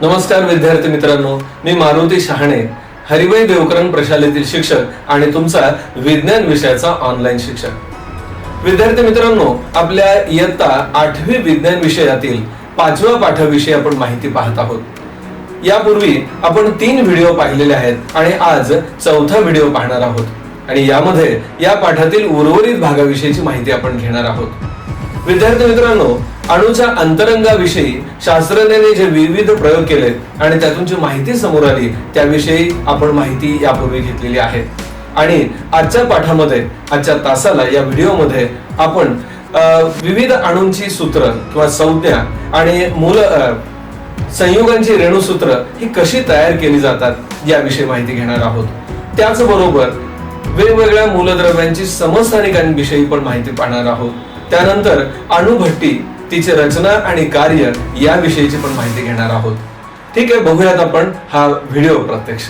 नमस्कार विद्यार्थी मित्रांनो, मी मारुती शहाणे, हरिभाई देवकरण प्रशालेतील शिक्षक आणि तुमचा विज्ञान विषयाचा ऑनलाईन शिक्षक. विद्यार्थी मित्रांनो, आपल्या इयत्ता 8वी विज्ञान विषयातील 5व्या पाठाविषयी आपण माहिती पाहत आहोत. यापूर्वी आपण 3 व्हिडिओ पाहिलेले आहेत आणि आज 4था व्हिडिओ पाहणार आहोत आणि यामध्ये या पाठातील उर्वरित भागाविषयीची माहिती आपण घेणार आहोत. विद्यार्थी मित्रांनो, अणूच्या अंतरंगाविषयी शास्त्रज्ञांनी जे विविध प्रयोग केले आणि त्यातून जी माहिती समोर आली त्याविषयी आपण माहिती यापूर्वी घेतलेली आहे. आणि आजच्या पाठामध्ये, आजच्या तासाला, या व्हिडिओमध्ये आपण विविध अणूंची सूत्र किंवा संज्ञा आणि संयुगांची रेणुसूत्र ही कशी तयार केली जातात याविषयी माहिती घेणार आहोत. त्याचबरोबर वेगवेगळ्या मूलद्रव्यांची समस्थानिकांविषयी पण माहिती पाहणार आहोत. त्यानंतर अणुभट्टी, तिची रचना आणि कार्य याविषयीची पण माहिती घेणार आहोत. ठीक आहे, बघूयात आपण हा व्हिडिओ प्रत्यक्ष.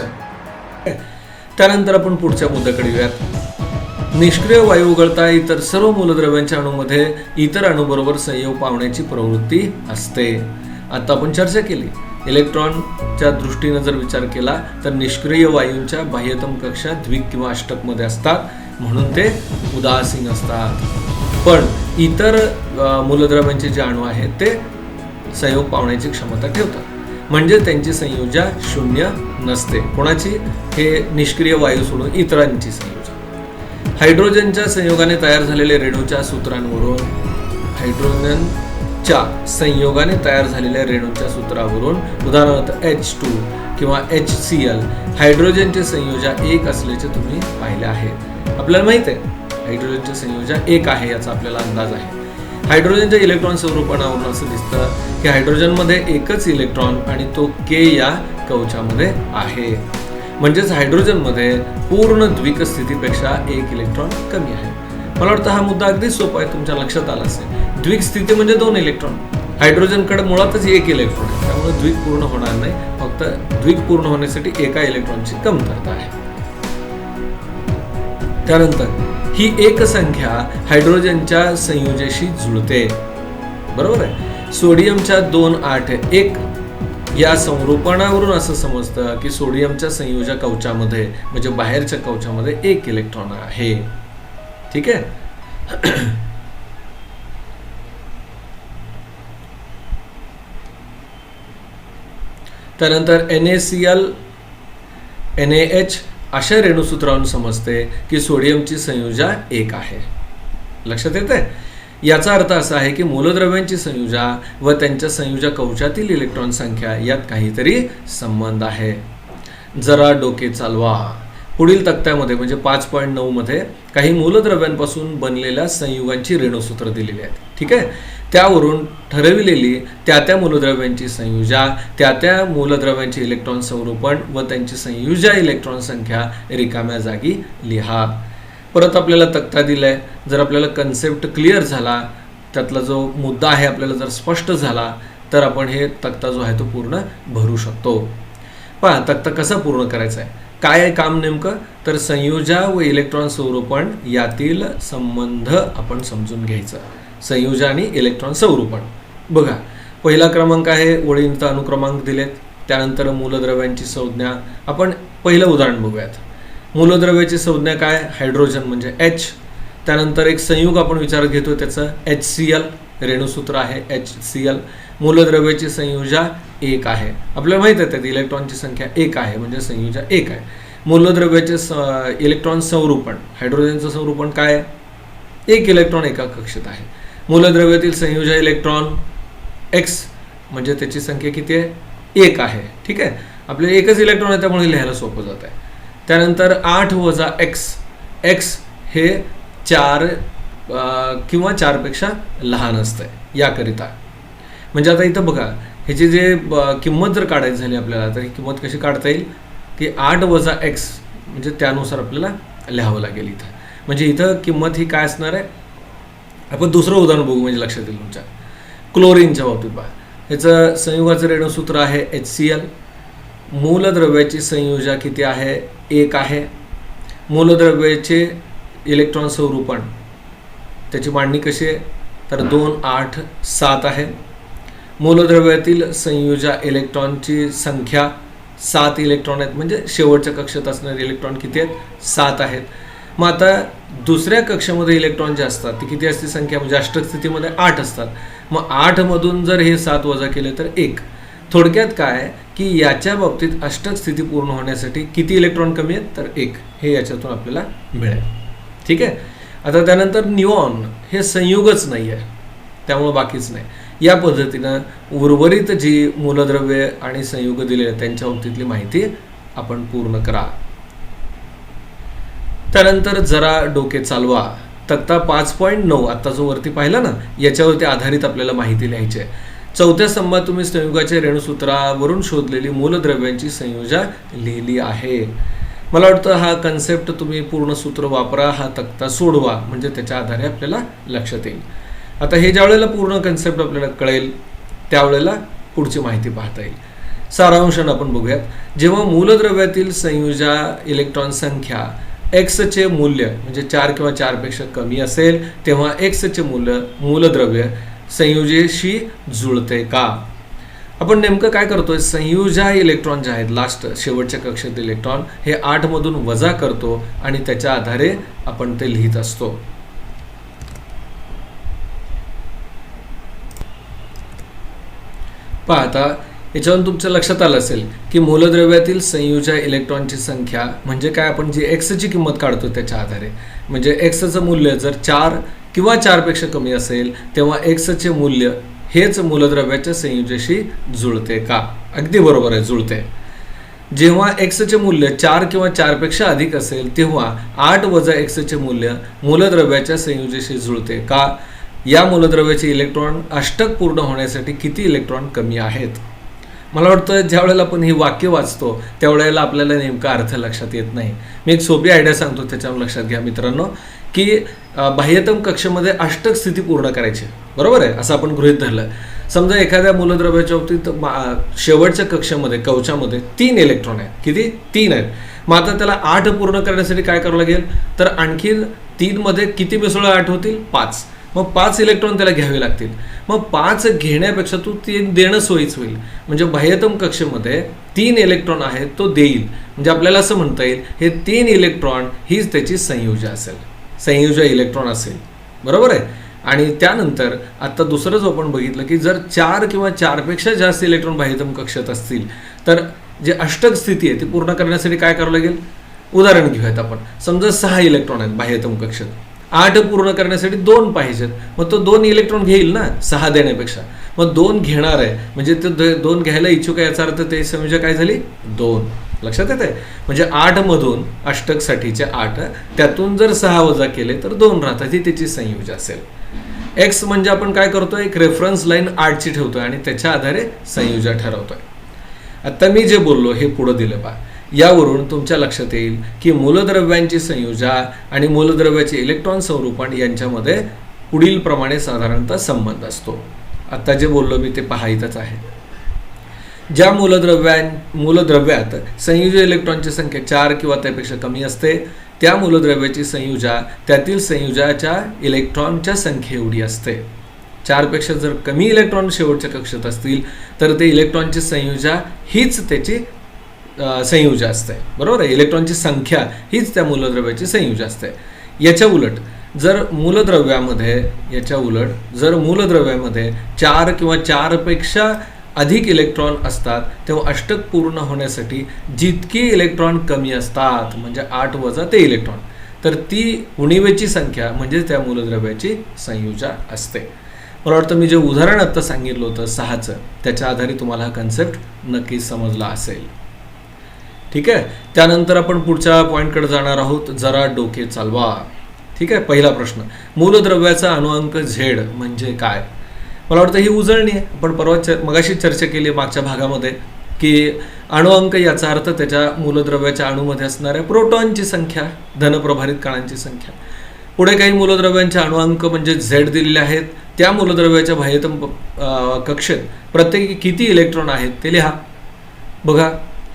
त्यानंतर आपण पुढच्या मुद्द्याकडे येऊयात. निष्क्रिय वायू वगळता इतर सर्व मूलद्रव्यांच्या अणूमध्ये इतर अणूबरोबर संयोग पावण्याची प्रवृत्ती असते. आता आपण चर्चा केली. इलेक्ट्रॉनच्या दृष्टीने जर विचार केला तर निष्क्रिय वायूंच्या बाह्यतम कक्षा द्विक किंवा अष्टक मध्ये असतात, म्हणून ते उदासीन असतात. पण इतर मूलद्रव्यांचे जे अणू आहेत ते संयोग पावण्याची क्षमता ठेवतात, म्हणजे त्यांची संयोजा शून्य नसते. कोणाची? हे निष्क्रिय वायू सोडून इतरांची संयोजा. हायड्रोजनच्या संयोगाने तयार झालेल्या रेणूच्या सूत्रांवरून उदाहरणार्थ H2 किंवा HCl हायड्रोजनचे संयोजा 1 असल्याचे तुम्ही पाहिले आहे. आपल्याला माहित आहे हायड्रोजनचे संयोजा 1 आहे याचा आपल्याला अंदाज आहे. हायड्रोजनच्या इलेक्ट्रॉन स्वरूपावरून असं दिसतं की हायड्रोजनमध्ये एकच इलेक्ट्रॉन आणि तो K या कवचामध्ये आहे. म्हणजेच हायड्रोजनमध्ये पूर्ण द्विक स्थितीपेक्षा 1 इलेक्ट्रॉन कमी आहे. मला वाटतं हा मुद्दा अगदी सोपा आहे, तुमच्या लक्षात आला असेल. द्विक स्थिती म्हणजे 2 इलेक्ट्रॉन. हायड्रोजनकडे मुळातच 1 इलेक्ट्रॉन आहे, त्यामुळे द्विक पूर्ण होणार नाही. फक्त द्विक पूर्ण होण्यासाठी एका इलेक्ट्रॉनची कमतरता आहे. त्यानंतर ही एक संख्या हायड्रोजनच्या संयोजाशी जुळते. बरोबर आहे. सोडियमच्या 281 या संरूपणावरून असं समजतं की सोडियमच्या संयोजा कवचामध्ये म्हणजे बाहेरच्या कवचामध्ये 1 इलेक्ट्रॉन आहे. ठीक आहे. त्यानंतर NaCl, NaH अशा रेणुसूत्रावरून समजते की सोडियमची संयोजा 1 आहे. लक्षात येते? याचा अर्थ असा आहे की मूलद्रव्यांची संयोजा व त्यांच्या संयोजा कवचातील इलेक्ट्रॉन संख्या यात काहीतरी संबंध आहे. जरा डोके चालवा. पुढील तक्त्यामध्ये म्हणजे 5.9 मध्ये काही मूलद्रव्यांपासून बनलेल्या संयुगांची रेणुसूत्र दिलेली आहेत. ठीक आहे. त्यावरून ठरविलेली त्या मूलद्रव्यांची संयोजा, त्या मूलद्रव्यांचे इलेक्ट्रॉन संरूपण व त्यांची संयोजा इलेक्ट्रॉन संख्या रिकाम्या जागी लिहा. परत आपल्याला तक्ता दिलाय. जर आपल्याला कन्सेप्ट क्लिअर झाला, त्यातला जो मुद्दा आहे आपल्याला जर स्पष्ट झाला, तर आपण हे तक्ता जो आहे तो पूर्ण भरू शकतो. पहा तक्ता कसा पूर्ण करायचा आहे, काय आहे काम नेमकं, तर संयोजा व इलेक्ट्रॉन संरूपण यातील संबंध आपण समजून घ्यायचा. संयोजा आणि इलेक्ट्रॉन संरूपण. बघा, पहिला क्रमांक आहे, ओळींचा अनुक्रमांक दिलेत. त्यानंतर मूलद्रव्यांची संज्ञा. आपण पहिलं उदाहरण बघूयात. मूलद्रव्याची संज्ञा काय? हायड्रोजन म्हणजे H. त्यानंतर एक संयुग आपण विचारात घेतो, त्याचं HCl रेणुसूत्र आहे HCl. मूलद्रव्याची संयोजा 1 आहे. आपल्याला माहित आहे त्यात इलेक्ट्रॉनची संख्या 1 आहे, म्हणजे संयोजा 1 आहे. मूलद्रव्याचे इलेक्ट्रॉन संरूपण, हायड्रोजनचं संरूपण काय आहे? 1 इलेक्ट्रॉन एका कक्षेत आहे. मूलद्रव्यातील संयोजा इलेक्ट्रॉन X म्हणजे त्याची संख्या किती आहे? 1 आहे. ठीक आहे. आपल्याला एकच इलेक्ट्रॉन आहे त्यामुळे लिहायला सोपं जात आहे. त्यानंतर 8 वजा X हे 4 किंवा 4 पेक्षा लहान असतंय याकरिता. म्हणजे आता इथं बघा, ह्याची जे किंमत जर काढायची झाली आपल्याला, तर ही किंमत कशी काढता येईल की 8 वजा X म्हणजे त्यानुसार आपल्याला लिहावं लागेल इथं. म्हणजे इथं किंमत ही काय असणार आहे? आपण दुसरं उदाहरण बघू म्हणजे लक्षात येईल तुमच्या. क्लोरीनच्या बाबतीत पहा, ह्याचं संयुगाचं रेणुसूत्र आहे HCl. मूलद्रव्याची संयोजा किती आहे? 1 आहे. मूलद्रव्याचे इलेक्ट्रॉन संरूपण त्याची मांडणी कशी आहे? तर 2, 8, 7 आहे. मूलद्रव्यातील संयुजा इलेक्ट्रॉनची संख्या 7 इलेक्ट्रॉन आहेत, म्हणजे शेवटच्या कक्षेत असणारे इलेक्ट्रॉन किती आहेत? 7 आहेत. मग आता दुसऱ्या कक्षेमध्ये इलेक्ट्रॉन जे असतात ती किती असते संख्या? म्हणजे अष्टक स्थितीमध्ये 8 असतात. मग 8 मधून जर हे 7 वजा केले तर 1. थोडक्यात काय की याच्या बाबतीत अष्टक स्थिती पूर्ण होण्यासाठी किती इलेक्ट्रॉन कमी आहेत? तर 1. हे याच्यातून आपल्याला मिळेल. ठीक आहे. आता त्यानंतर निऑन हे संयुगच नाही आहे, त्यामुळं बाकीच नाही. या पद्धतीनं उर्वरित जी मूलद्रव्ये आणि संयुग दिले त्यांच्या बाबतीतली माहिती आपण पूर्ण करा. त्यानंतर जरा डोके चालवा. तक्ता 5.9 आता जो वरती पाहिला ना, याच्यावरती आधारित आपल्याला माहिती लिहायची आहे. चौथ्या स्तंभात तुम्ही संयुगाच्या रेणुसूत्रावरून शोधलेली मूलद्रव्यांची संयोजा लिहिली आहे. मला वाटतं हा कन्सेप्ट तुम्ही पूर्ण सूत्र वापरा, हा तक्ता सोडवा, म्हणजे त्याच्या आधारे आपल्याला लक्षात येईल. आता हे ज्या वेळेला पूर्ण कन्सेप्ट आपल्याला कळेल त्यावेळेला पुढची माहिती पाहता येईल. सारांशाने आपण बघूयात. जेव्हा मूलद्रव्यातील संयुजा इलेक्ट्रॉन संख्या एक्सचे मूल्य म्हणजे 4 किंवा 4 पेक्षा कमी असेल तेव्हा एक्सचे मूलद्रव्य संयुजेशी जुळते का? आपण नेमकं काय करतोय? संयुजा इलेक्ट्रॉन जे आहेत लास्ट शेवटच्या कक्षेत इलेक्ट्रॉन हे 8 मधून वजा करतो आणि त्याच्या आधारे आपण ते लिहित असतो. पाहता याच्यावरून तुमच्या लक्षात आलं असेल की मूलद्रव्यातील संयुजा इलेक्ट्रॉनची संख्या म्हणजे काय? आपण जी एक्सची किंमत काढतो त्याच्या आधारे, म्हणजे एक्सचं मूल्य जर 4 किंवा 4 पेक्षा कमी असेल तेव्हा एक्सचे मूल्य हेच मूलद्रव्याच्या संयुजेशी जुळते का? अगदी बरोबर आहे, जुळते. जेव्हा एक्सचे मूल्य 4 किंवा 4 पेक्षा अधिक असेल तेव्हा 8 वजा एक्सचे मूल्य मूलद्रव्याच्या संयुजेशी जुळते का? या मूलद्रव्याचे इलेक्ट्रॉन अष्टक पूर्ण होण्यासाठी किती इलेक्ट्रॉन कमी आहेत? मला वाटतं ज्या वेळेला आपण ही वाक्य वाचतो त्यावेळेला आपल्याला नेमका अर्थ लक्षात येत नाही. मी एक सोपी आयडिया सांगतो, त्याच्यावर लक्षात घ्या मित्रांनो, की बाह्यतम कक्षेमध्ये अष्टक स्थिती पूर्ण करायची, बरोबर आहे, असं आपण गृहीत धरलं. समजा एखाद्या मूलद्रव्याच्या बाबतीत शेवटच्या कक्षेमध्ये कवचामध्ये 3 इलेक्ट्रॉन आहेत. किती? 3 आहेत. मग आता त्याला 8 पूर्ण करण्यासाठी काय करावं लागेल? तर आणखी 3 मध्ये किती मिसळून 8 होतील? 5. मग 5 इलेक्ट्रॉन त्याला घ्यावे लागतील. मग 5 घेण्यापेक्षा तू 3 देणं सोयीच होईल. म्हणजे बाह्यतम कक्षेमध्ये 3 इलेक्ट्रॉन आहेत तो देईल. म्हणजे आपल्याला असं म्हणता येईल हे 3 इलेक्ट्रॉन हीच त्याची संयुजा असेल, संयुजा इलेक्ट्रॉन असेल, बरोबर आहे. आणि त्यानंतर आता दुसरं जो आपण बघितलं की जर 4 किंवा 4 पेक्षा जास्त इलेक्ट्रॉन बाह्यतम कक्षेत असतील तर जे अष्टक स्थिती आहे ती पूर्ण करण्यासाठी काय करावं लागेल? उदाहरण घेऊयात आपण. समजा 6 इलेक्ट्रॉन आहेत बाह्यतम कक्षेत, 8 पूर्ण करण्यासाठी 2 पाहिजेत. मग तो 2 इलेक्ट्रॉन घेईल ना 6 देण्यापेक्षा. मग 2 घेणार आहे म्हणजे ते 2 घ्यायला इच्छुक आहे, याचा अर्थ ते संयुजा काय झाली? 2. लक्षात येत आहे? म्हणजे 8 मधून अष्टकसाठीचे 8 त्यातून जर 6 वजा केले तर 2 राहतात, ही त्याची संयुजा असेल. एक्स म्हणजे आपण काय करतोय? एक रेफरन्स लाईन 8ची ठेवतोय आणि त्याच्या आधारे संयुजा ठरवतोय. आता मी जे बोललो हे पुढं दिलं पहा. यावरून तुमच्या लक्षात येईल की मूलद्रव्यांची संयुजा आणि मूलद्रव्याचे इलेक्ट्रॉन संरूपण यांच्यामध्ये पुढील प्रमाणे साधारणतः संबंध असतो. आता जे बोललो मी ते पहा इथंच आहे. ज्या मूलद्रव्यात संयुज इलेक्ट्रॉनची संख्या 4 किंवा त्यापेक्षा कमी असते त्या मूलद्रव्याची संयुजा त्यातील संयुजाच्या इलेक्ट्रॉनच्या संख्ये एवढी असते. 4 पेक्षा जर कमी इलेक्ट्रॉन शेवटच्या कक्षेत असतील तर ते इलेक्ट्रॉनची संयुजा हीच त्याची संयुजा असते, बरोबर आहे. इलेक्ट्रॉनची संख्या हीच त्या मूलद्रव्याची संयुजा असते. याच्या उलट जर मूलद्रव्यामध्ये 4 किंवा 4 पेक्षा अधिक इलेक्ट्रॉन असतात तेव्हा अष्टक पूर्ण होण्यासाठी जितकी इलेक्ट्रॉन कमी असतात म्हणजे 8 वजा ते इलेक्ट्रॉन तर ती उणिवेची संख्या म्हणजे त्या मूलद्रव्याची संयुजा असते. मला वाटतं मी जे उदाहरण आत्ता सांगितलं होतं 6चं त्याच्या आधारे तुम्हाला हा कन्सेप्ट नक्कीच समजला असेल. ठीक आहे. त्यानंतर आपण पुढच्या पॉईंटकडे जाणार आहोत. जरा डोके चालवा. ठीक आहे. पहिला प्रश्न, मूलद्रव्याचा अणुअंक झेड म्हणजे काय? मला वाटतं ही उजळणी आहे. आपण मगाशी चर्चा केली मागच्या भागामध्ये की अणुअंक याचा अर्थ त्याच्या मूलद्रव्याच्या अणूमध्ये असणाऱ्या प्रोटॉनची संख्या, धनप्रभारित कणांची संख्या. पुढे काही मूलद्रव्यांचे अणुअंक म्हणजे झेड दिलेले आहेत. त्या मूलद्रव्याच्या बाह्यतम कक्षेत प्रत्येकी किती इलेक्ट्रॉन आहेत ते लिहा. बघा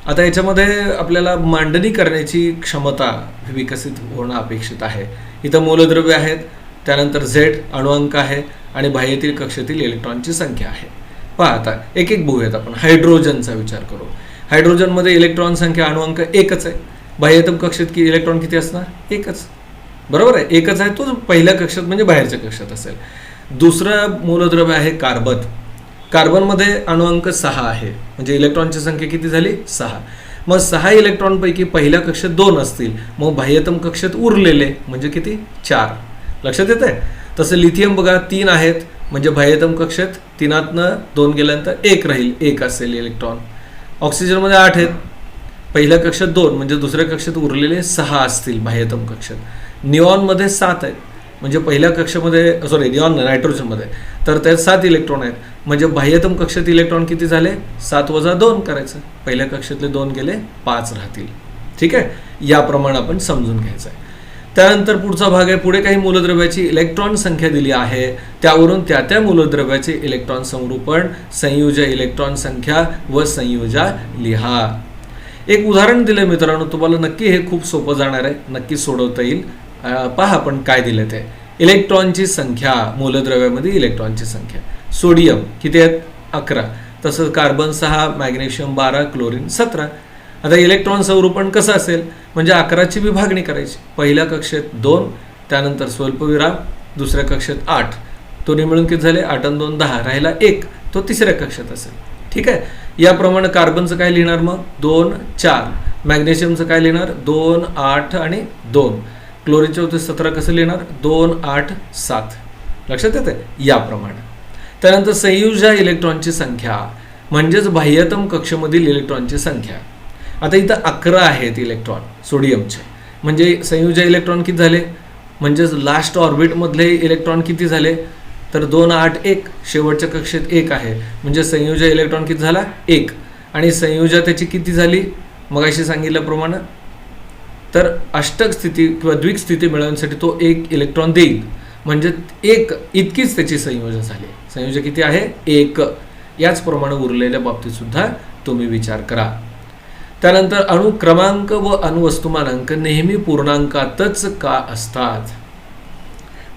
आता याच्यामध्ये आपल्याला मांडणी करण्याची क्षमता विकसित होणं अपेक्षित आहे. इथं मूलद्रव्य आहेत, त्यानंतर झेड अणुअंक आहे आणि बाह्यतील कक्षेतील इलेक्ट्रॉनची संख्या आहे. पहा आता एक एक बघूयात आपण. हायड्रोजनचा विचार करू. हायड्रोजनमध्ये इलेक्ट्रॉन संख्या अणुअंक एकच आहे. बाह्यतम कक्षेत की इलेक्ट्रॉन किती असणार? एकच. बरोबर आहे, एकच आहे. तो पहिल्या कक्षात म्हणजे बाहेरच्या कक्षात असेल. दुसरं मूलद्रव्य आहे कार्बन. कार्बनमध्ये अणुअंक 6 आहे, म्हणजे इलेक्ट्रॉनची संख्या किती झाली? 6. मग 6 इलेक्ट्रॉनपैकी पहिल्या कक्षेत 2 असतील, मग बाह्यतम कक्षेत उरलेले म्हणजे किती? 4. लक्षात येत आहे? तसं लिथियम बघा 3 आहेत, म्हणजे बाह्यतम कक्षेत 3तनं 2 गेल्यानंतर 1 राहील, 1 असेल इलेक्ट्रॉन. ऑक्सिजनमध्ये 8 आहेत, पहिल्या कक्षात 2 म्हणजे दुसऱ्या कक्षात उरलेले 6 असतील बाह्यतम कक्षात. निऑनमध्ये 7 आहेत, म्हणजे पहिल्या कक्षामध्ये निऑन नायट्रोजनमध्ये तर त्यात 7 इलेक्ट्रॉन आहेत, म्हणजे बाह्यतम कक्षात इलेक्ट्रॉन किती झाले? 7 वजा 2 करायचं, पहिल्या कक्षातले 2 गेले 5 राहतील. ठीक आहे, याप्रमाणे आपण समजून घ्यायचं आहे. त्यानंतर पुढचा भाग आहे. पुढे काही मूलद्रव्याची इलेक्ट्रॉन संख्या दिली आहे, त्यावरून त्या मूलद्रव्याचे इलेक्ट्रॉन संरूपण, संयुजा इलेक्ट्रॉन संख्या व संयुजा लिहा. एक उदाहरण दिलं मित्रांनो, तुम्हाला नक्की हे खूप सोपं जाणार आहे, नक्की सोडवता येईल. पहा आपण काय दिलं ते. इलेक्ट्रॉनची संख्या, मूलद्रव्यामध्ये इलेक्ट्रॉनची संख्या. सोडियम किती आहेत? 11. तसंच कार्बन 6, मॅग्नेशियम 12, क्लोरीन 17. आता इलेक्ट्रॉन संरूपण कसं असेल? म्हणजे 11ची विभागणी करायची. पहिल्या कक्षेत 2, त्यानंतर स्वल्पविराम, दुसऱ्या कक्षेत 8. दोन्ही मिळून किती झाले? 8 आणि 2 10, राहिला 1, तो तिसऱ्या कक्षात असेल. ठीक आहे, याप्रमाणे कार्बनचं काय लिहिणार मग? 2 4. मॅग्नेशियमचं काय लिहिणार? 2 8 आणि 2. क्लोरीनच्या होते 17 कसं लिहिणार? 2 8 7. लक्षात येते? याप्रमाणे. त्यानंतर संयुजा इलेक्ट्रॉनची संख्या, म्हणजेच बाह्यतम कक्षेमधील इलेक्ट्रॉनची संख्या. आता इथं 11 आहेत इलेक्ट्रॉन सोडियमचे, म्हणजे संयुजा इलेक्ट्रॉन किती झाले? म्हणजेच लास्ट ऑर्बिटमधले इलेक्ट्रॉन किती झाले? तर 2 8 1. शेवटच्या कक्षेत 1 आहे, म्हणजे संयुजा इलेक्ट्रॉन किती झाला? 1. आणि संयुजा त्याची किती झाली? मगाशी सांगितल्याप्रमाणे तर अष्टक स्थिती किंवा द्विक स्थिती मिळवण्यासाठी तो 1 इलेक्ट्रॉन देईल, म्हणजे 1 इतकीच त्याची संयोजन झाली. संयोजन किती आहे? 1. याचप्रमाणे उरलेल्या बाबतीत सुद्धा तुम्ही विचार करा. त्यानंतर अणु क्रमांक व अणुवस्तुमानांक नेहमी पूर्णांकातच का असतात?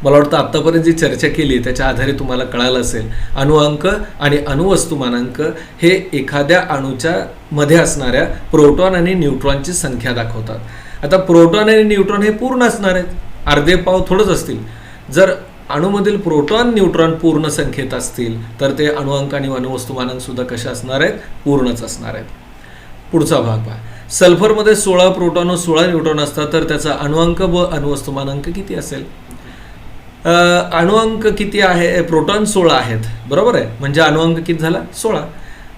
मला वाटतं आत्तापर्यंत जी चर्चा केली त्याच्या आधारे तुम्हाला कळालं असेल. अणुअंक आणि अणुवस्तुमानांक हे एखाद्या अणूच्या मध्ये असणाऱ्या प्रोटॉन आणि न्यूट्रॉनची संख्या दाखवतात. आता प्रोटॉन आणि न्यूट्रॉन हे पूर्ण असणार आहेत, अर्धे पाव थोडंच असतील. जर अणूमधील प्रोटॉन न्यूट्रॉन पूर्ण संख्येत असतील तर ते अणुअंक आणि अणुवस्तुमानांक सुद्धा कशा असणार आहेत? पूर्णच असणार आहेत. पुढचा भाग पहा. सल्फरमध्ये 16 प्रोटॉन व 16 न्यूट्रॉन असतात, तर त्याचा अणुअंक व अणुवस्तुमानांक किती असेल? अणुअंक किती आहे? प्रोटॉन 16 आहेत, बरोबर आहे, म्हणजे अणुअंक किती झाला? 16.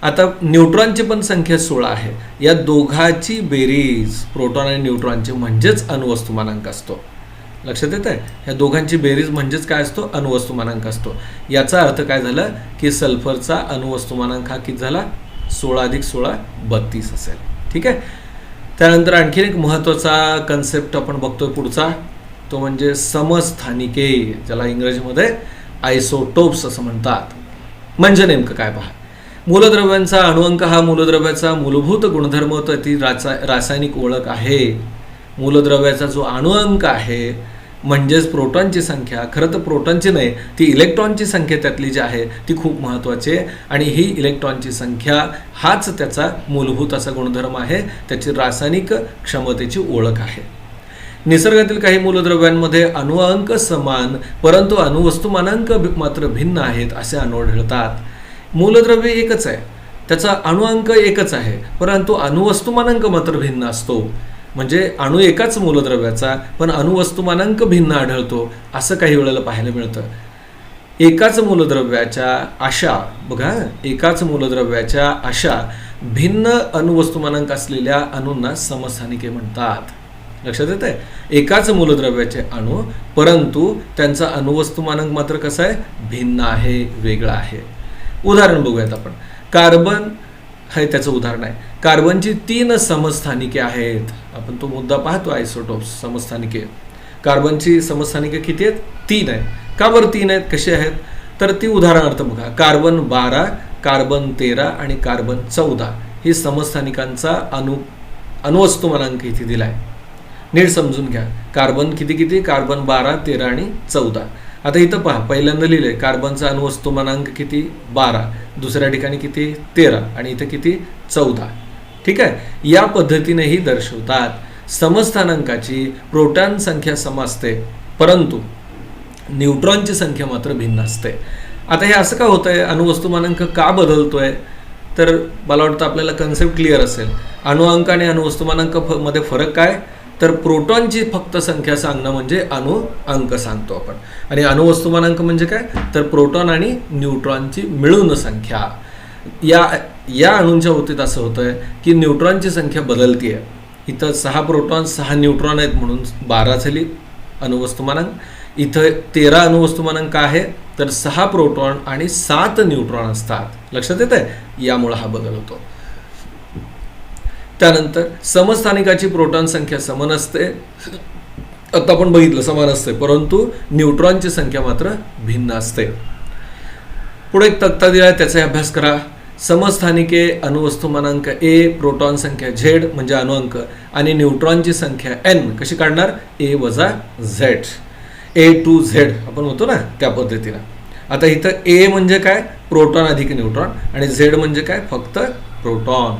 आता न्यूट्रॉनची पण संख्या 16 आहे. या दोघांची बेरीज प्रोटॉन आणि न्यूट्रॉनची म्हणजेच अणुवस्तुमानांक असतो. लक्षात येत आहे? ह्या दोघांची बेरीज म्हणजेच काय असतो? अणुवस्तुमानांक असतो. याचा अर्थ काय झालं की सल्फरचा अणुवस्तुमानांक हा किती झाला? 16 अधिक 16 32 असेल. ठीक आहे. त्यानंतर आणखी एक महत्त्वाचा कन्सेप्ट आपण बघतोय पुढचा, तो म्हणजे समस्थानिके, ज्याला इंग्रजीमध्ये आयसोटोप्स असं म्हणतात. म्हणजे नेमकं काय पहा. मूलद्रव्यांचा अणुअंक हा मूलद्रव्याचा मूलभूत गुणधर्म होता, ती रासायनिक ओळख आहे. मूलद्रव्याचा जो अणुअंक आहे म्हणजेच प्रोटॉनची संख्या, खरं तर प्रोटॉनची नाही, ती इलेक्ट्रॉनची संख्या त्यातली जी आहे ती खूप महत्त्वाची आहे. आणि ही इलेक्ट्रॉनची संख्या हाच त्याचा मूलभूत असा गुणधर्म आहे, त्याची रासायनिक क्षमतेची ओळख आहे. निसर्गातील काही मूलद्रव्यांमध्ये अणुअंक समान परंतु अणुवस्तुमानांक मात्र भिन्न आहेत असे आढळतात. मूलद्रव्य एकच आहे, त्याचा अणुअंक एकच आहे, परंतु अणुवस्तुमानांक मात्र भिन्न असतो. म्हणजे अणु एकाच मूलद्रव्याचा पण अणुवस्तुमानांक भिन्न आढळतो, असं काही वेळेला पाहायला मिळतं. एकाच मूलद्रव्याच्या अशा भिन्न अणुवस्तुमानांक असलेल्या अणूंना समस्थानिके म्हणतात. लक्षात येत आहे? एकाच मूलद्रव्याचे अणू परंतु त्यांचा अणुवस्तुमानांक मात्र कसा आहे? भिन्न आहे, वेगळा आहे. उदाहरण बघूयात आपण. कार्बन हे त्याचं उदाहरण आहे. कार्बनची 3 समस्थानिके आहेत. आपण तो मुद्दा पाहतो, आयसोटोप्स, समस्थानिके. कार्बनची समस्थानिके किती आहेत? 3 आहेत. का बरं 3 आहेत? कशी आहेत? तर ती उदाहरणार्थ बघा. कार्बन 12, कार्बन 13 आणि कार्बन 14 ही समस्थानिकांचा अणुवस्तुमानांक इथे दिला आहे. नीट समजून घ्या. कार्बन किती? कार्बन 12, 13 आणि 14. आता इथं पहा, पहिल्यांदा लिहिले कार्बनचा अणुवस्तुमानांक किती 12, दुसऱ्या ठिकाणी किती 13 आणि इथं किती 14. ठीक आहे. या पद्धतीनेही दर्शवतात. समस्थानांकाची प्रोटॉन संख्या सम असते परंतु न्यूट्रॉनची संख्या मात्र भिन्न असते. आता हे असं का होतंय, अणुवस्तुमानांक का बदलतोय, तर मला वाटतं आपल्याला कन्सेप्ट क्लिअर असेल. अणुअंक आणि अणुवस्तुमानांक मध्ये फरक काय, तर प्रोटॉनची फक्त संख्या सांगणं म्हणजे अणुअंक सांगतो आपण, आणि अणुवस्तुमानांक म्हणजे काय, तर प्रोटॉन आणि न्यूट्रॉनची मिळून संख्या. या अणूंच्या बाबतीत असं होतंय की न्यूट्रॉनची संख्या बदलतीये. इथं 6 प्रोटॉन 6 न्यूट्रॉन आहेत म्हणून 12 झाली अणुवस्तुमानांक. इथं 13 अणुवस्तुमानांक आहे, तर 6 प्रोटॉन आणि 7 न्यूट्रॉन असतात. लक्षात येत आहे, यामुळे हा बदल होतो. त्यानंतर समस्थानिकाची प्रोटॉन संख्या समान असते, आता आपण बघितलं समान असते, परंतु न्यूट्रॉनची संख्या मात्र भिन्न असते. पुढे एक तक्ता दिला आहे, त्याचा अभ्यास करा. समस्थानिके अणुवस्तुमानांक ए, प्रोटॉन संख्या झेड म्हणजे अणुअंक, आणि न्यूट्रॉनची संख्या एन कशी काढणार, ए वजा झेड, ए टू झेड आपण होतो ना त्या पद्धतीनं. आता इथं ए म्हणजे काय, प्रोटॉन अधिक न्यूट्रॉन, आणि झेड म्हणजे काय, फक्त प्रोटॉन.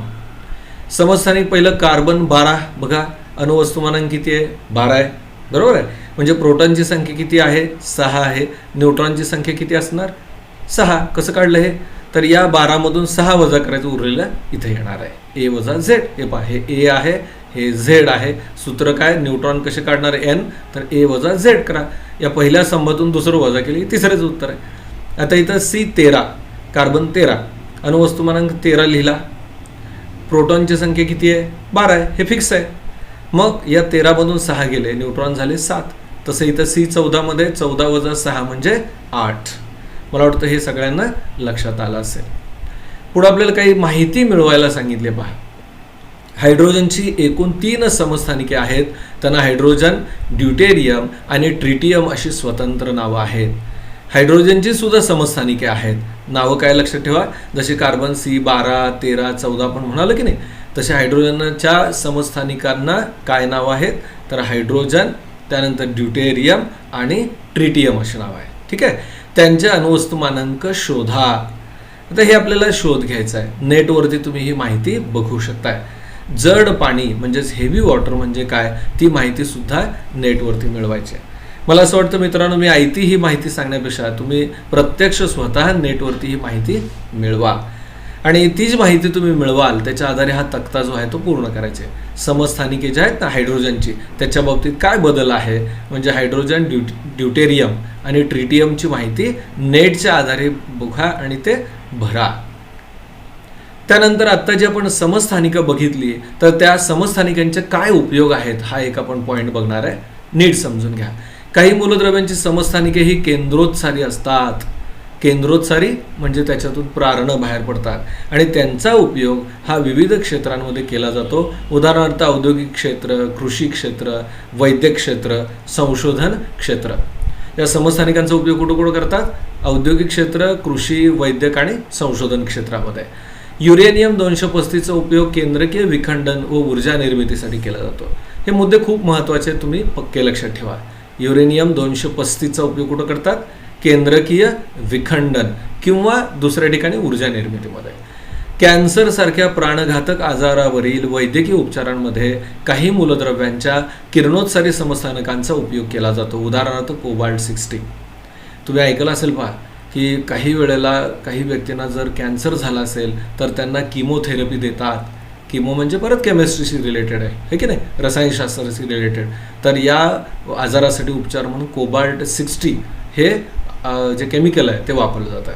समस्थानिक पहिलं कार्बन 12, बघा अणुवस्तुमानांक किती आहे 12 आहे, बरोबर आहे. म्हणजे प्रोटॉनची संख्या किती आहे 6 आहे, न्यूट्रॉनची संख्या किती असणार 6. कसं काढलं हे, तर या 12 मधून 6 वजा करायचं, उरलेलं इथे येणार आहे ए वजा झेड. हे पहा, हे ए आहे, हे झेड आहे. सूत्र काय, न्यूट्रॉन कसे काढणार एन, तर ए वजा झेड करा. या पहिल्या स्तंभातून दुसरं वजा केली, तिसरेच उत्तर आहे. आता इथं C13, कार्बन 13, अणुवस्तुमानांक 13 लिहिला. प्रोटॉनची संख्या किती आहे 12 आहे, हे फिक्स आहे. मग या 13 मधून 6 गेले, न्यूट्रॉन झाले 7. तसं इथं C14 मध्ये 14 वजा 6 म्हणजे 8. मला वाटतं हे सगळ्यांना लक्षात आलं असेल. पुढे आपल्याला काही माहिती मिळवायला सांगितले. पहा, हायड्रोजनची एकूण 3 समस्थानिके आहेत. त्यांना हायड्रोजन, ड्यूटेरियम आणि ट्रिटियम अशी स्वतंत्र नावं आहेत. हायड्रोजनची सुद्धा समस्थानिके आहेत. नावं काय लक्षात ठेवा, जसे कार्बन C12, 13, 14 आपण म्हणालो की नाही, तसे हायड्रोजनच्या समस्थानिकांना काय नाव आहेत, तर हायड्रोजन, त्यानंतर ड्यूटेरियम आणि ट्रिटियम अशी नाव आहे. ठीक आहे. त्यांचे अणुवस्तुमानांक शोधा. आता हे आपल्याला शोध घ्यायचा आहे. नेटवरती तुम्ही ही माहिती बघू शकताय. जड पाणी म्हणजेच हेवी वॉटर म्हणजे काय, ती माहिती सुद्धा नेटवरती मिळवायची आहे. मला असं वाटतं मित्रांनो, मी आयती ही माहिती सांगण्यापेक्षा तुम्ही प्रत्यक्ष स्वतः नेटवरती ही माहिती मिळवा, आणि तीच माहिती तुम्ही मिळवाल त्याच्या आधारे हा तक्ता जो आहे तो पूर्ण करायचा आहे. समस्थानिके जे आहेत ना हायड्रोजनची, त्याच्या बाबतीत काय बदल आहे, म्हणजे हायड्रोजन, ड्यूटेरियम आणि ट्रिटियमची माहिती नेटच्या आधारे बघा आणि ते भरा. त्यानंतर आत्ता जी आपण समस्थानिकं बघितली, तर त्या समस्थानिकांचे काय उपयोग आहेत हा एक आपण पॉईंट बघणार आहे. नीट समजून घ्या. काही मूलद्रव्यांची समस्थानिके ही केंद्रोत्सारी असतात. केंद्रोत्सारी म्हणजे त्याच्यातून प्रारणं बाहेर पडतात, आणि त्यांचा उपयोग हा विविध क्षेत्रांमध्ये केला जातो. उदाहरणार्थ औद्योगिक क्षेत्र, कृषी क्षेत्र, वैद्यक क्षेत्र, संशोधन क्षेत्र. या समस्थानिकांचा उपयोग कुठं कुठं करतात, औद्योगिक क्षेत्र, कृषी, वैद्यक आणि संशोधन क्षेत्रामध्ये. युरेनियम 235चा उपयोग केंद्रकीय विखंडन व ऊर्जा निर्मितीसाठी केला जातो. हे मुद्दे खूप महत्त्वाचे, तुम्ही पक्के लक्षात ठेवा. युरेनियम 235चा उपयोग कुठं करतात, केंद्रकीय विखंडन किंवा दुसऱ्या ठिकाणी ऊर्जा निर्मितीमध्ये. कॅन्सर सारख्या प्राणघातक आजारावरील वैद्यकीय उपचारांमध्ये काही मूलद्रव्यांच्या किरणोत्सारी समस्थानिकांचा उपयोग केला जातो. उदाहरणार्थ कोबाल्ट 60. तुम्ही ऐकलं असेल पहा, की काही वेळेला काही व्यक्तींना जर कॅन्सर झाला असेल तर त्यांना किमोथेरपी देतात. किमो म्हणजे परत केमिस्ट्रीशी रिलेटेड आहे, हे की नाही, रसायनशास्त्राशी रिलेटेड. तर या आजारासाठी उपचार म्हणून कोबाल्ट 60 हे जे केमिकल आहे ते वापरलं जातं.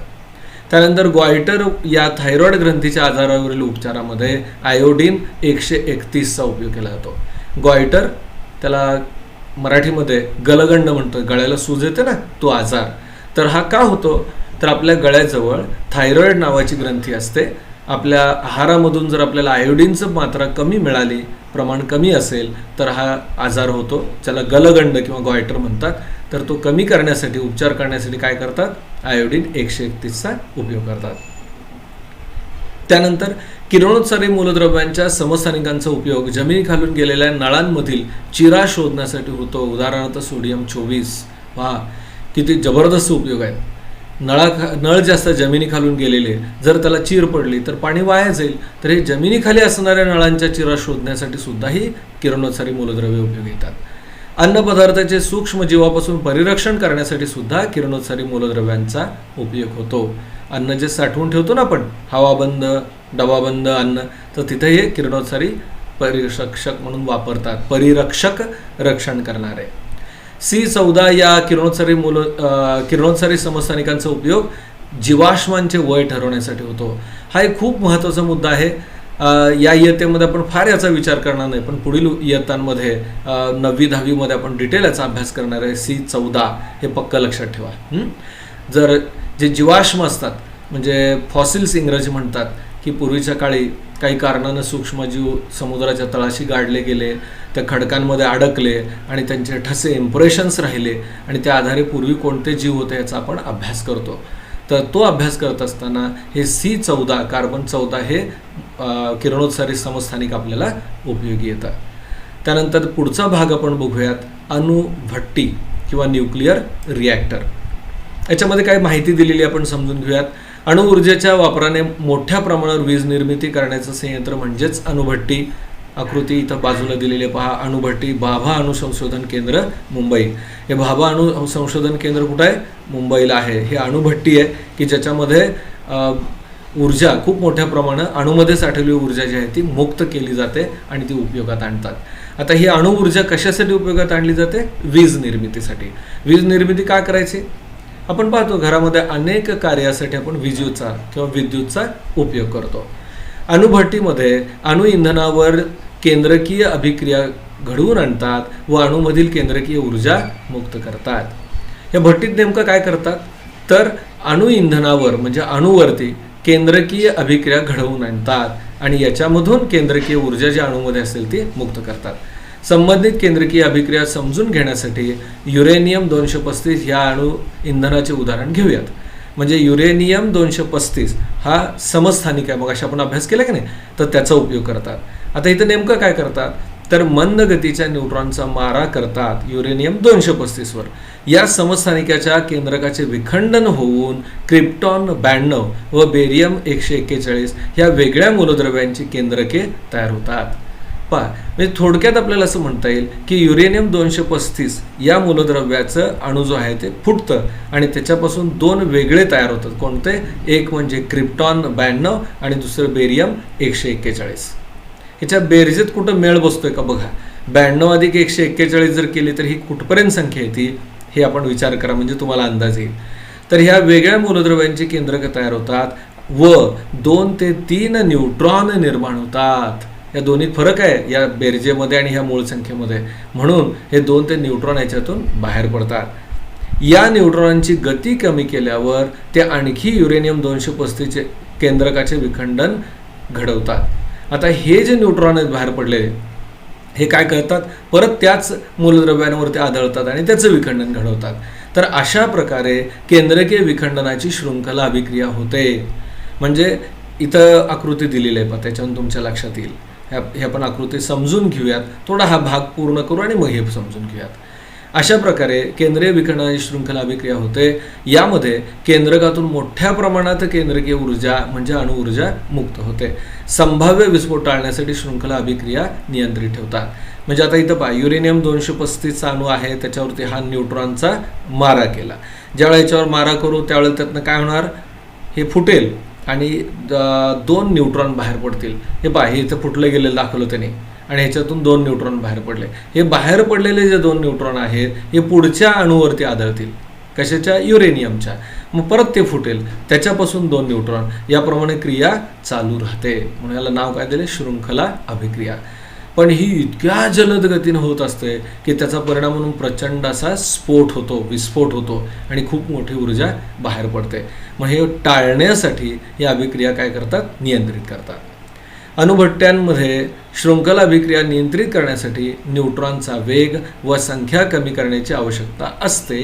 त्यानंतर गॉयटर या थायरॉइड ग्रंथीच्या आजारावरील उपचारामध्ये आयोडीन 131चा उपयोग केला जातो. गॉयटर, त्याला मराठीमध्ये गलगंड म्हणतो, गळ्याला सूज येते ना तो आजार. तर हा का होतो, तर आपल्या गळ्याजवळ थायरॉइड नावाची ग्रंथी असते. आपल्या आहारामधून जर आपल्याला आयोडीनचं मात्रा कमी मिळाली, प्रमाण कमी असेल, तर हा आजार होतो, त्याला गलगंड किंवा गॉयटर म्हणतात. तर तो कमी करण्यासाठी, उपचार करण्यासाठी काय करतात, आयोडीन 131चा उपयोग करतात. त्यानंतर किरणोत्सारी मूलद्रव्यांच्या समस्थानिकांचा उपयोग जमिनीखालून गेलेल्या नळांमधील चिरा शोधण्यासाठी होतो. उदाहरणार्थ सोडियम 24. पहा, किती जबरदस्त उपयोग आहेत. नळ जास्त जमिनीखालून गेलेले, जर त्याला चीर पडली तर पाणी वाया जाईल. तर हे जमिनीखाली असणाऱ्या नळांच्या चिरा शोधण्यासाठी सुद्धा ही किरणोत्सारी मूलद्रव्ये उपयोगी येतात. अन्नपदार्थाचे सूक्ष्म जीवापासून परिरक्षण करण्यासाठी सुद्धा किरणोत्सारी मूलद्रव्यांचा उपयोग होतो. अन्न जे साठवून ठेवतो ना आपण, हवाबंद डबाबंद अन्न, तर तिथे हे किरणोत्सारी परिरक्षक म्हणून वापरतात. परिरक्षक रक्षण करणारे. C14 या किरणोत्सारी समस्थानिकांचा उपयोग जीवाश्मांचे वय ठरवण्यासाठी होतो. हा एक खूप महत्त्वाचा मुद्दा आहे. या इयत्तेमध्ये आपण फार याचा विचार करणार नाही, पण पुढील इयत्तांमध्ये 9वी 10वीमध्ये आपण डिटेल याचा अभ्यास करणार आहे. C14 हे पक्क लक्षात ठेवा. जर जे जीवाश्म असतात, म्हणजे फॉसिल्स इंग्रजी म्हणतात, की पूर्वीच्या काळी काही कारणानं सूक्ष्मजीव समुद्राच्या तळाशी गाडले गेले, त्या खडकांमध्ये अडकले आणि त्यांचे ठसे इम्प्रेशन्स राहिले आणि त्या आधारे पूर्वी कोणते जीव होते याचा आपण अभ्यास करतो. तर तो अभ्यास करत असताना हे C14 कार्बन 14 हे किरणोत्सारी समस्थानिक आपल्याला उपयोगी येतात. त्यानंतर पुढचा भाग आपण बघूयात, अणुभट्टी किंवा न्यूक्लिअर रिॲक्टर. याच्यामध्ये काय माहिती दिलेली आपण समजून घेऊयात. अणुऊर्जेच्या वापराने मोठ्या प्रमाणावर वीज निर्मिती करण्याचं संयंत्र म्हणजेच अणुभट्टी. आकृती इथं बाजूला दिलेली आहे पहा. अणुभट्टी भाभा अणु संशोधन केंद्र मुंबई. हे भाभा अणु संशोधन केंद्र कुठं आहे? मुंबईला आहे. हे अणुभट्टी आहे की ज्याच्यामध्ये ऊर्जा खूप मोठ्या प्रमाणात अणुमध्ये साठवलेली ऊर्जा जी आहे ती मुक्त केली जाते आणि ती उपयोगात आणतात. आता ही अणुऊर्जा कशासाठी उपयोगात आणली जाते? वीज निर्मितीसाठी. वीज निर्मिती का करायची? आपण पाहतो घरामध्ये अनेक कार्यासाठी आपण विजेचा किंवा विद्युतचा उपयोग करतो. अणुभट्टीमध्ये अणु इंधनावर केंद्रकीय अभिक्रिया घडवून आणतात व अणुमधील केंद्रकीय ऊर्जा मुक्त करतात. या भट्टीत नेमकं काय करतात? तर अणु इंधनावर म्हणजे अणुवरती केंद्रकीय अभिक्रिया घडवून आणतात आणि याच्यामधून केंद्रकीय ऊर्जा जी अणुमध्ये असेल ती मुक्त करतात. संबंधित केंद्रकीय अभिक्रिया समजून घेण्यासाठी युरेनियम 235 ह्या अणु इंधनाचे उदाहरण घेऊयात. म्हणजे युरेनियम 235 हा समस्थानिक आहे, मग अशा आपण अभ्यास केला की नाही, तर त्याचा उपयोग करतात. आता इथं नेमकं काय करतात? तर मंद गतीच्या न्यूट्रॉनचा मारा करतात युरेनियम 235 वर. या समस्थानिकाच्या केंद्रकाचे विखंडन होऊन क्रिप्टॉन 92 व बेरियम 141 ह्या वेगळ्या मूलद्रव्यांची केंद्रके तयार होतात. पहा, म्हणजे थोडक्यात आपल्याला असं म्हणता येईल की युरेनियम 235 या मूलद्रव्याचं अणू जो आहे ते फुटतं आणि त्याच्यापासून दोन वेगळे तयार होतात. कोणते? एक म्हणजे क्रिप्टॉन 92 आणि दुसरं बेरियम 141. ह्याच्या बेरजेत कुठं मेळ बसतोय का बघा. 92 अधिक 141 जर केली तर ही कुठपर्यंत संख्या येते हे आपण विचार करा, म्हणजे तुम्हाला अंदाज येईल. तर ह्या वेगळ्या मूलद्रव्यांची केंद्रक तयार होतात व 2 ते 3 न्यूट्रॉन निर्माण होतात. या दोन्हीत फरक आहे या बेरजेमध्ये आणि ह्या मूळ संख्येमध्ये, म्हणून हे 2 ते न्यूट्रॉन याच्यातून बाहेर पडतात. या न्यूट्रॉनची गती कमी केल्यावर ते आणखी युरेनियम 235 केंद्रकाचे विखंडन घडवतात. आता हे जे न्यूट्रॉन आहेत बाहेर पडलेले हे काय करतात? परत त्याच मूलद्रव्यांवरती आदळतात आणि त्याचं विखंडन घडवतात. तर अशा प्रकारे केंद्रकीय विखंडनाची शृंखला अभिक्रिया होते. म्हणजे इथं आकृती दिलेली आहे, पण त्याच्यावरून तुमच्या लक्षात येईल. हे आपण आकृती समजून घेऊयात, थोडा हा भाग पूर्ण करू आणि मग हे समजून घेऊयात. अशा प्रकारे केंद्रीय विखंडनाची शृंखला अभिक्रिया होते. यामध्ये केंद्रकातून मोठ्या प्रमाणात केंद्रकीय ऊर्जा म्हणजे अणुऊर्जा मुक्त होते. संभाव्य विस्फोट टाळण्यासाठी शृंखला अभिक्रिया नियंत्रित ठेवतात. म्हणजे आता इथं पहा, युरेनियम 235 अणू आहे, त्याच्यावरती हा न्यूट्रॉनचा मारा केला. ज्यावेळेला याच्यावर मारा करू त्यावेळेला त्यातनं काय होणार? हे फुटेल आणि 2 न्यूट्रॉन बाहेर पडतील. हे पहा, हे इथं फुटलं गेलेलं दाखवलं त्याने आणि ह्याच्यातून 2 न्यूट्रॉन बाहेर पडले. हे बाहेर पडलेले जे 2 न्यूट्रॉन आहेत हे पुढच्या अणूवरती आदळतील. कशाच्या? युरेनियमच्या. मग परत ते फुटेल, त्याच्यापासून 2 न्यूट्रॉन, याप्रमाणे क्रिया चालू राहते. म्हणून याला नाव काय दिले? शृंखला अभिक्रिया. पण ही इतक्या जलद गतीने होत असते की त्याचा परिणाम म्हणून प्रचंड असा स्फोट होतो, विस्फोट होतो आणि खूप मोठी ऊर्जा बाहेर पडते. मग हे टाळण्यासाठी ही अभिक्रिया काय करतात? नियंत्रित करतात. अणुभट्ट्यांमध्ये शृंखला अभिक्रिया नियंत्रित करण्यासाठी न्यूट्रॉनचा वेग व संख्या कमी करण्याची आवश्यकता असते.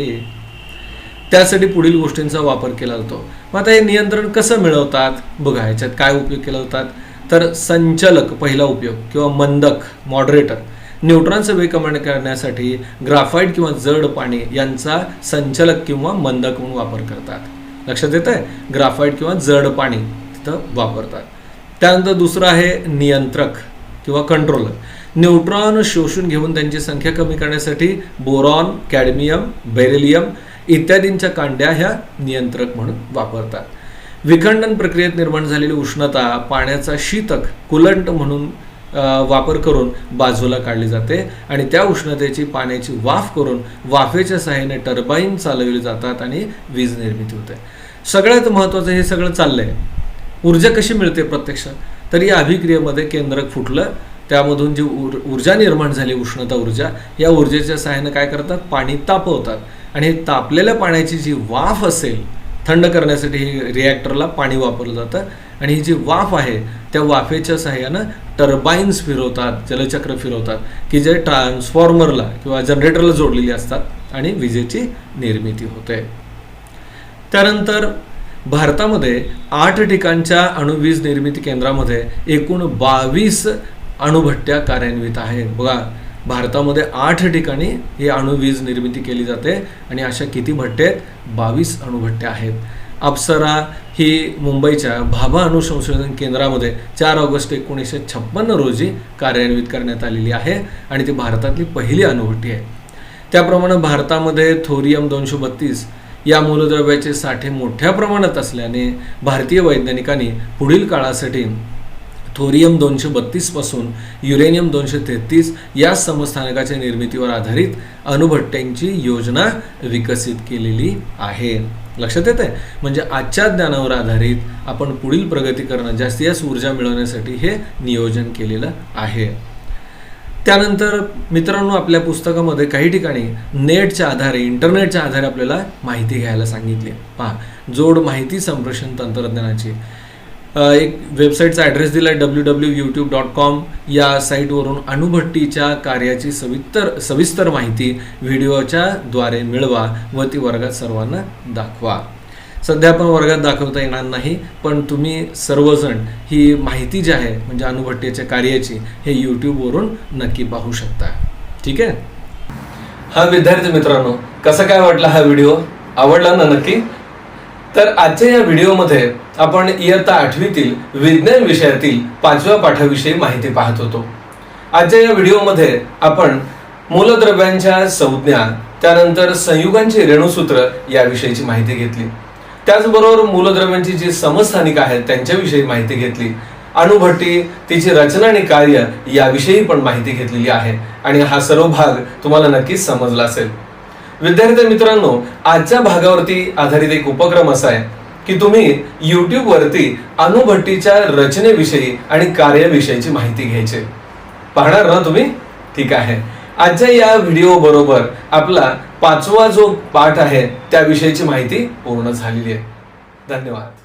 त्यासाठी पुढील गोष्टींचा वापर केला जातो. मग आता हे नियंत्रण कसं मिळवतात? बघा, याच्यात काय उपयोग केला जातात? तर संचलक पहिला उपयोग किंवा मंदक मॉडरेटर. न्यूट्रॉनचे वेग कमी करण्यासाठी ग्राफाईट किंवा जड पाणी यांचा संचलक किंवा मंदक म्हणून वापर करतात। लक्षात येत आहे, ग्राफाईट किंवा जड पाणी तिथं वापरतात। त्यानंतर दुसरं आहे नियंत्रक किंवा कंट्रोलर। न्यूट्रॉन शोषून घेऊन त्यांची संख्या कमी करण्यासाठी बोरॉन, कॅडमियम, बेरिलियम इत्यादींच्या कांड्या ह्या नियंत्रक म्हणून वापरतात। विखंडन प्रक्रियेत निर्माण झालेली उष्णता पाण्याचा शीतक कुलंट म्हणून वापर करून बाजूला काढली जाते आणि त्या उष्णतेची पाण्याची वाफ करून वाफेच्या सहाय्याने टर्बाईन चालवले जातात आणि वीज निर्मिती होते। सगळ्यात महत्त्वाचं हे सगळं चाललंय, ऊर्जा कशी मिळते प्रत्यक्ष, तर या अभिक्रियेमध्ये केंद्रक फुटलं, त्यामधून जी ऊर्जा निर्माण झाली उष्णता ऊर्जा, या ऊर्जेच्या सहाय्याने काय करतात, पाणी तापवतात आणि हे तापलेल्या पाण्याची जी वाफ असेल थंड करण्यासाठी हे रिॲक्टरला पाणी वापरलं जातं आणि ही जी वाफ आहे त्या वाफेच्या सहाय्यानं टर्बाईन्स फिरवतात, जलचक्र फिरवतात की जे ट्रान्सफॉर्मरला किंवा जनरेटरला जोडलेली असतात आणि विजेची निर्मिती होते। त्यानंतर भारतामध्ये 8 ठिकाणच्या अणुवीज निर्मिती केंद्रामध्ये एकूण 22 अणुभट्ट्या कार्यान्वित आहेत। बघा, भारतामध्ये 8 ठिकाणी ही अणुवीज निर्मिती केली जाते आणि अशा किती भट्ट्या आहेत, 22 अणुभट्ट्या आहेत। अप्सरा ही मुंबईच्या भाभा अणुसंशोधन केंद्रामध्ये 4 ऑगस्ट 1956 रोजी कार्यान्वित करण्यात आलेली आहे आणि ती भारतातली पहिली अणुभट्टी आहे। त्याप्रमाणे भारतामध्ये थोरियम 232 या मूलद्रव्याचे साठे मोठ्या प्रमाणात असल्याने भारतीय वैज्ञानिकांनी पुढील काळासाठी थोरियम 232 पासून युरेनियम 233 या समस्थानिकाच्या निर्मितीवर आधारित अणुभट्ट्यांची योजना विकसित केलेली आहे। लक्षात येते, म्हणजे आजच्या ज्ञानावर आधारित आपण पुढील प्रगती करणं, जास्तीत जास्त ऊर्जा मिळवण्यासाठी हे नियोजन केलेलं आहे। त्यानंतर मित्रांनो, आपल्या पुस्तकामध्ये काही ठिकाणी नेटच्या आधारे, इंटरनेटच्या आधारे आपल्याला माहिती घ्यायला सांगितली। पहा, जोड माहिती संप्रेषण तंत्रज्ञानाची एक वेबसाईटचा ॲड्रेस दिला आहे www.youtube.com। या साईटवरून अणुभट्टीच्या कार्याची सविस्तर माहिती व्हिडिओच्या द्वारे मिळवा व ती वर्गात सर्वांना दाखवा। सध्या आपण वर्गात दाखवता येणार नाही, पण तुम्ही सर्वजण ही माहिती जी आहे म्हणजे अणुभट्टीच्या कार्याची हे यूट्यूबवरून नक्की पाहू शकता। ठीक आहे। हा विद्यार्थी मित्रांनो, कसा काय वाटला हा व्हिडिओ, आवडला ना नक्की? तर आजच्या या व्हिडिओमध्ये आपण इयत्ता 8वीतील विज्ञान विषयातील 5व्या पाठाविषयी माहिती पाहत होतो। आजच्या या व्हिडिओमध्ये आपण मूलद्रव्यांच्या संज्ञा, त्यानंतर संयुगांची रेणुसूत्र याविषयीची माहिती घेतली। त्याचबरोबर मूलद्रव्यांची जी समस्थानिक आहेत त्यांच्याविषयी माहिती घेतली। अणुभट्टी, तिची रचना आणि कार्य याविषयी पण माहिती घेतलेली आहे आणि हा सर्व भाग तुम्हाला नक्कीच समजला असेल। विद्यार्थी मित्रांनो, आजच्या भागावरती आधारित एक उपक्रम असा आहे की तुम्ही YouTube वरती अणुभट्टीच्या रचनेविषयी आणि कार्याविषयीची माहिती घ्यायची पाहणार ना तुम्ही? ठीक आहे। आजच्या या व्हिडिओ बरोबर आपला 5वा जो पाठ आहे त्याविषयीची माहिती पूर्ण झालेली आहे। धन्यवाद।